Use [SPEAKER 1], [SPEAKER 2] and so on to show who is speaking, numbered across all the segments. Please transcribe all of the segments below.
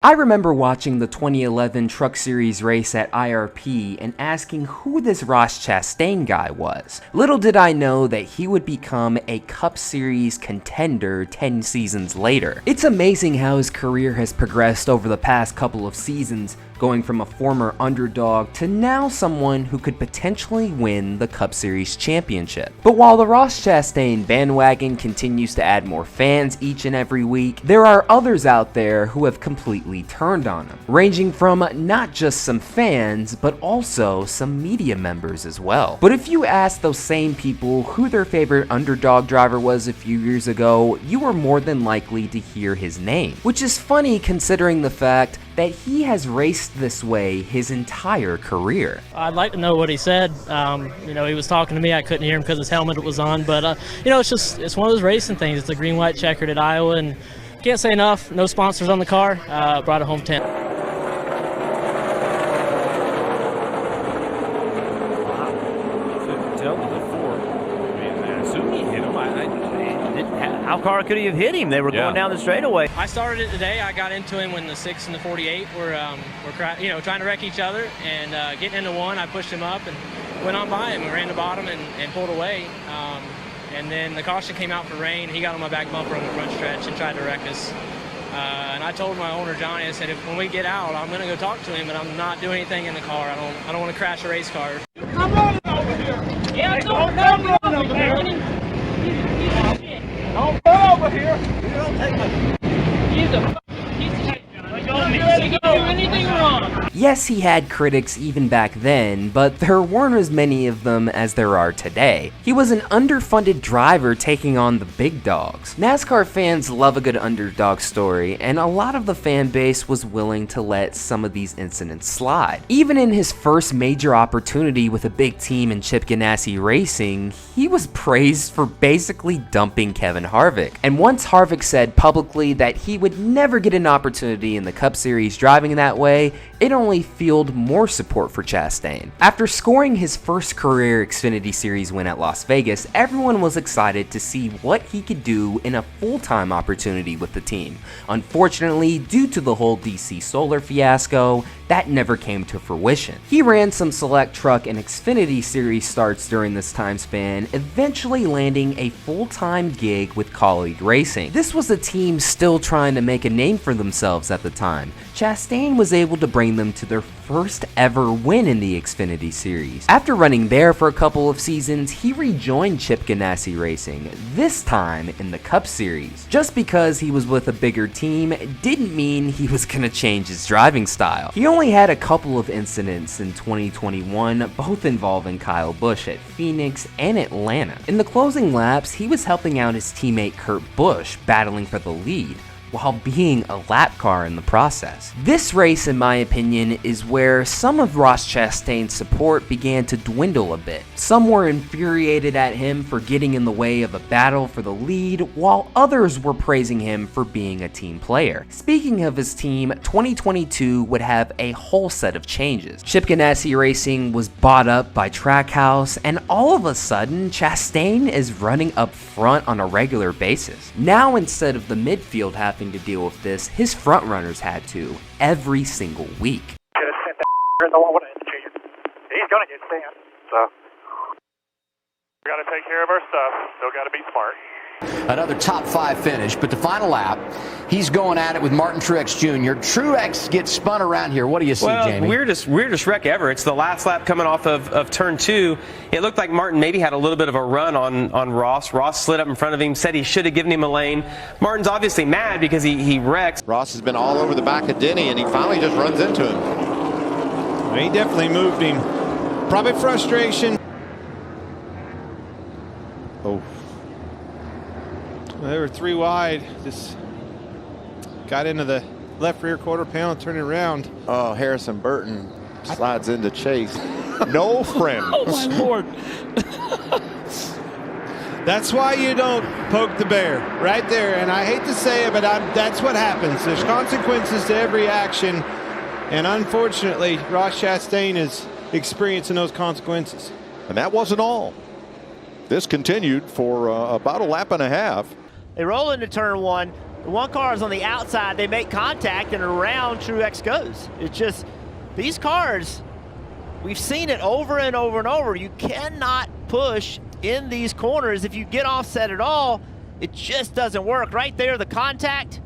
[SPEAKER 1] I remember watching the 2011 Truck Series race at IRP and asking who this Ross Chastain guy was. Little did I know that he would become a Cup Series contender 10 seasons later. It's amazing how his career has progressed over the past couple of seasons, going from a former underdog to now someone who could potentially win the Cup Series championship. But while the Ross Chastain bandwagon continues to add more fans each and every week, there are others out there who have completely turned on him, ranging from not just some fans, but also some media members as well. But if you ask those same people who their favorite underdog driver was a few years ago, you are more than likely to hear his name, which is funny considering the fact that he has raced this way his entire career.
[SPEAKER 2] I'd like to know what he said. He was talking to me. I couldn't hear him because his helmet was on. But, it's one of those racing things. It's a green-white checkered at Iowa, and can't say enough. No sponsors on the car. Brought a home tent.
[SPEAKER 3] How car could he have hit him? They were going down the straightaway.
[SPEAKER 2] I started it today. I got into him when the 6 and the 48 were trying to wreck each other, and getting into one, I pushed him up and went on by him and ran the bottom and pulled away. And then the caution came out for rain. He got on my back bumper on the front stretch and tried to wreck us. And I told my owner, Johnny, I said, when we get out, I'm going to go talk to him, but I'm not doing anything in the car. I don't want to crash a race car.
[SPEAKER 4] Come on over here.
[SPEAKER 2] Yeah,
[SPEAKER 4] don't come over here. Don't come over here. You don't take
[SPEAKER 2] He's a piece of shit. He can do anything wrong.
[SPEAKER 1] Yes, he had critics even back then, but there weren't as many of them as there are today. He was an underfunded driver taking on the big dogs. NASCAR fans love a good underdog story, and a lot of the fan base was willing to let some of these incidents slide. Even in his first major opportunity with a big team in Chip Ganassi Racing, he was praised for basically dumping Kevin Harvick. And once Harvick said publicly that he would never get an opportunity in the Cup Series driving that way, it only fueled more support for Chastain. After scoring his first career Xfinity Series win at Las Vegas, everyone was excited to see what he could do in a full-time opportunity with the team. Unfortunately, due to the whole DC Solar fiasco, that never came to fruition. He ran some select truck and Xfinity Series starts during this time span, eventually landing a full-time gig with Colleague Racing. This was a team still trying to make a name for themselves at the time. Chastain was able to bring them to their first ever win in the Xfinity Series. After running there for a couple of seasons, he rejoined Chip Ganassi Racing, this time in the Cup Series. Just because he was with a bigger team didn't mean he was gonna change his driving style. He only had a couple of incidents in 2021, both involving Kyle Busch at Phoenix and Atlanta. In the closing laps, he was helping out his teammate Kurt Busch, battling for the lead, while being a lap car in the process. This race, in my opinion, is where some of Ross Chastain's support began to dwindle a bit. Some were infuriated at him for getting in the way of a battle for the lead, while others were praising him for being a team player. Speaking of his team, 2022 would have a whole set of changes. Chip Ganassi Racing was bought up by Trackhouse, and all of a sudden, Chastain is running up front on a regular basis. Now, instead of the midfield having to deal with this, his front runners had to every single week.
[SPEAKER 5] He's gonna get sent, so we gotta take care of our stuff. Still gotta be smart.
[SPEAKER 6] Another top 5 finish, but the final lap, he's going at it with Martin Truex Jr. Truex gets spun around here. What do you see, Jamie?
[SPEAKER 7] Weirdest wreck ever. It's the last lap coming off of turn 2. It looked like Martin maybe had a little bit of a run on Ross. Ross slid up in front of him, said he should have given him a lane. Martin's obviously mad because he wrecks.
[SPEAKER 8] Ross has been all over the back of Denny, and he finally just runs into him.
[SPEAKER 9] He definitely moved him. Probably frustration. Oh. They were 3 wide. Just got into the left rear quarter panel, turning around.
[SPEAKER 8] Oh, Harrison Burton slides into chase. No friend.
[SPEAKER 9] Oh, my Lord. That's why you don't poke the bear right there. And I hate to say it, but that's what happens. There's consequences to every action. And unfortunately, Ross Chastain is experiencing those consequences.
[SPEAKER 8] And that wasn't all. This continued for about a lap and a half.
[SPEAKER 3] They roll into turn 1. The one car is on the outside. They make contact, and around Truex goes. It's just, these cars, we've seen it over and over and over. You cannot push in these corners. If you get offset at all, it just doesn't work. Right there, the contact,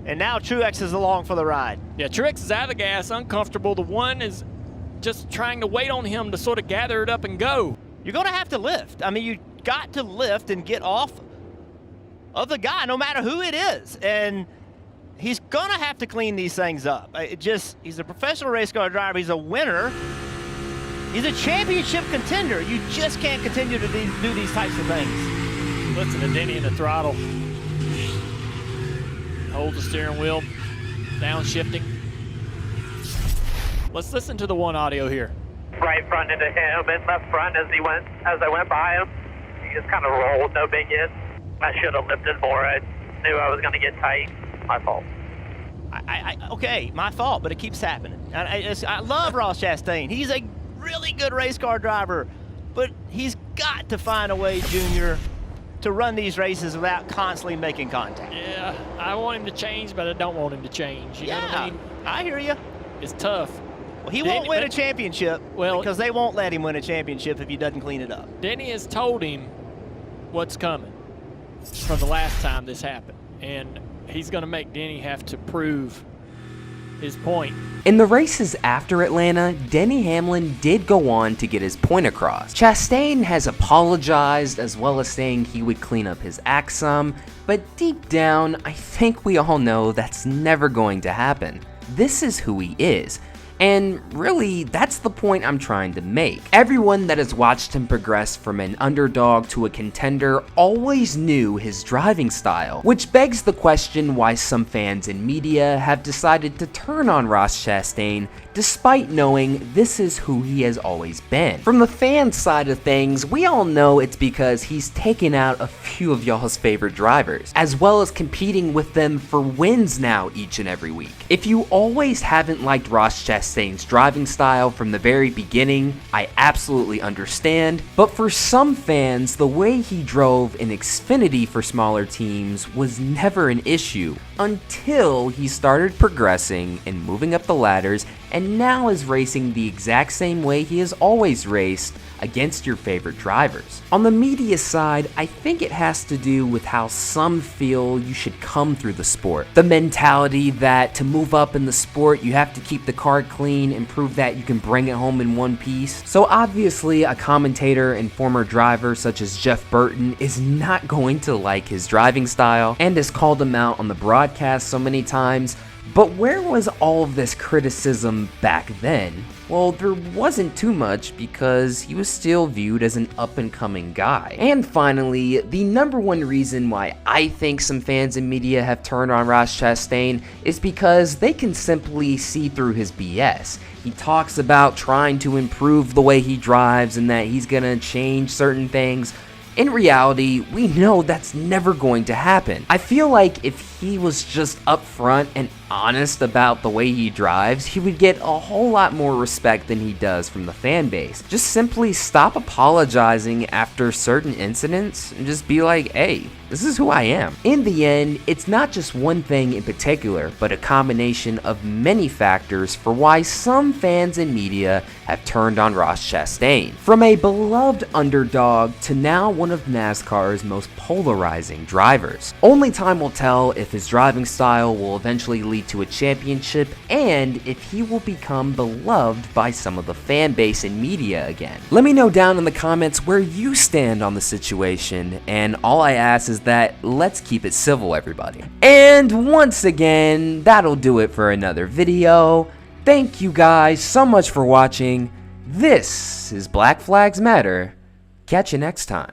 [SPEAKER 3] and now Truex is along for the ride.
[SPEAKER 10] Yeah, Truex is out of the gas, uncomfortable. The one is just trying to wait on him to sort of gather it up and go.
[SPEAKER 3] You're going to have to lift. I mean, you got to lift and get off of the guy, no matter who it is. And he's going to have to clean these things up. He's a professional race car driver. He's a winner. He's a championship contender. You just can't continue to do these types of things.
[SPEAKER 10] Listen to Denny in the throttle. Hold the steering wheel, downshifting. Let's listen to the one audio here.
[SPEAKER 5] Right front into him and left front as I went by him. He just kind of rolled, no big hit. I should have lifted more. I knew I was going to get tight. My fault.
[SPEAKER 3] Okay, my fault, but it keeps happening. I love Ross Chastain. He's a really good race car driver, but he's got to find a way, Junior, to run these races without constantly making contact.
[SPEAKER 10] Yeah, I want him to change, but I don't want him to change. You know what I mean?
[SPEAKER 3] I hear you.
[SPEAKER 10] It's tough.
[SPEAKER 3] Well, he won't win a championship because they won't let him win a championship if he doesn't clean it up.
[SPEAKER 10] Denny has told him what's coming from the last time this happened, and he's going to make Denny have to prove his point.
[SPEAKER 1] In the races after Atlanta, Denny Hamlin did go on to get his point across. Chastain has apologized as well as saying he would clean up his act some, but deep down, I think we all know that's never going to happen. This is who he is. And really, that's the point I'm trying to make. Everyone that has watched him progress from an underdog to a contender always knew his driving style, which begs the question why some fans and media have decided to turn on Ross Chastain despite knowing this is who he has always been. From the fan side of things, we all know it's because he's taken out a few of y'all's favorite drivers, as well as competing with them for wins now each and every week. If you always haven't liked Ross Chastain's driving style from the very beginning, I absolutely understand, but for some fans, the way he drove in Xfinity for smaller teams was never an issue until he started progressing and moving up the ladders, and now is racing the exact same way he has always raced against your favorite drivers. On the media side, I think it has to do with how some feel you should come through the sport. The mentality that to move up in the sport, you have to keep the car clean and prove that you can bring it home in one piece. So obviously, a commentator and former driver such as Jeff Burton is not going to like his driving style and has called him out on the broadcast so many times. But where was all of this criticism back then? Well, there wasn't too much because he was still viewed as an up-and-coming guy. And finally, the number one reason why I think some fans and media have turned on Ross Chastain is because they can simply see through his BS. He talks about trying to improve the way he drives and that he's gonna change certain things. In reality, we know that's never going to happen. I feel like if he was just upfront and honest about the way he drives, he would get a whole lot more respect than he does from the fan base. Just simply stop apologizing after certain incidents and just be like, hey, this is who I am. In the end, it's not just one thing in particular, but a combination of many factors for why some fans and media have turned on Ross Chastain. From a beloved underdog to now one of NASCAR's most polarizing drivers. Only time will tell if his driving style will eventually lead to a championship and if he will become beloved by some of the fan base and media again. Let me know down in the comments where you stand on the situation, and all I ask is that let's keep it civil, everybody. And once again, that'll do it for another video. Thank you guys so much for watching. This is Black Flags Matter. Catch you next time.